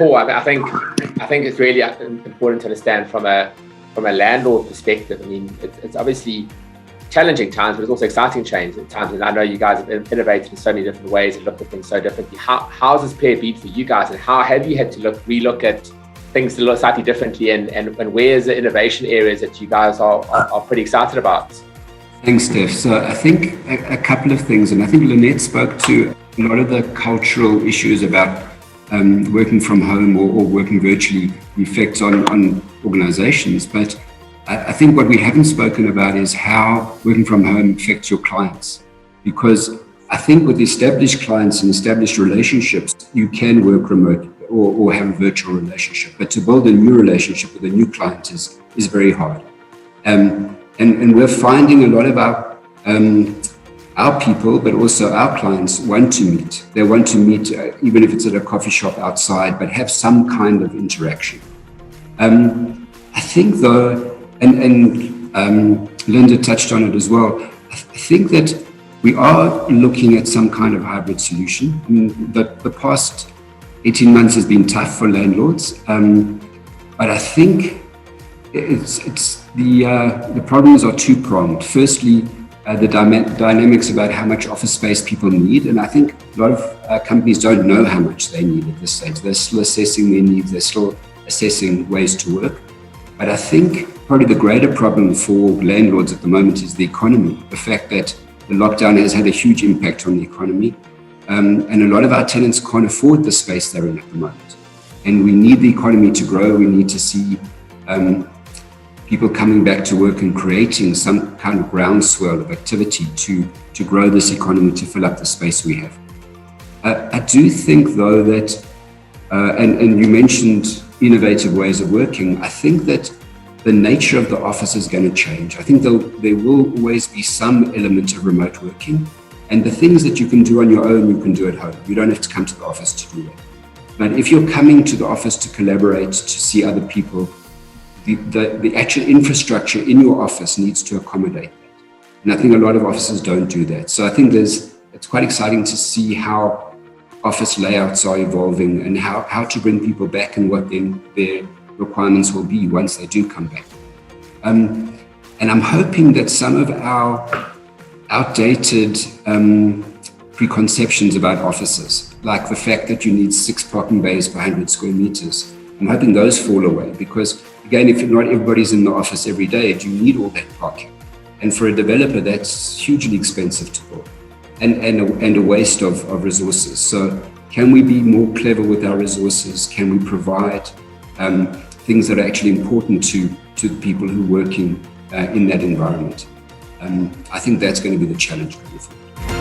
Paul, I think it's really important to understand from a landlord perspective. I mean, it's obviously challenging times, but it's also exciting times. And I know you guys have innovated in so many different ways and looked at things so differently. How has this period been for you guys, and how have you had to relook at things a little slightly differently, and where's the innovation areas that you guys are pretty excited about? Thanks, Steph. So I think a couple of things, and I think Lynette spoke to a lot of the cultural issues about working from home or working virtually, effects on organizations. But I think what we haven't spoken about is how working from home affects your clients. Because I think with established clients and established relationships, you can work remote or have a virtual relationship. But to build a new relationship with a new client is very hard. And we're finding a lot of our people, but also our clients want to meet. They want to meet, even if it's at a coffee shop outside, but have some kind of interaction. I think though, and Linda touched on it as well, I think that we are looking at some kind of hybrid solution. I mean, the past 18 months has been tough for landlords, but I think the problems are two-pronged. Firstly, the dynamics about how much office space people need, and I think a lot of companies don't know how much they need at this stage. They're still assessing their needs, they're still assessing ways to work. But I think probably the greater problem for landlords at the moment is the economy, the fact that the lockdown has had a huge impact on the economy, and a lot of our tenants can't afford the space they're in at the moment. And we need the economy to grow. We need to see people coming back to work and creating some kind of groundswell of activity to grow this economy, to fill up the space we have. I do think though that, and you mentioned innovative ways of working, I think that the nature of the office is going to change. I think there will always be some element of remote working, and the things that you can do on your own, you can do at home. You don't have to come to the office to do that. But if you're coming to the office to collaborate, to see other people, the actual infrastructure in your office needs to accommodate that. And I think a lot of offices don't do that. So I think it's quite exciting to see how office layouts are evolving and how to bring people back and what their requirements will be once they do come back. And I'm hoping that some of our outdated preconceptions about offices, like the fact that you need 6 parking bays per 100 square meters, I'm hoping those fall away, because again, if not everybody's in the office every day, do you need all that parking? And for a developer, that's hugely expensive to build and a waste of resources. So can we be more clever with our resources? Can we provide things that are actually important to the people who are working in that environment? I think that's going to be the challenge going forward.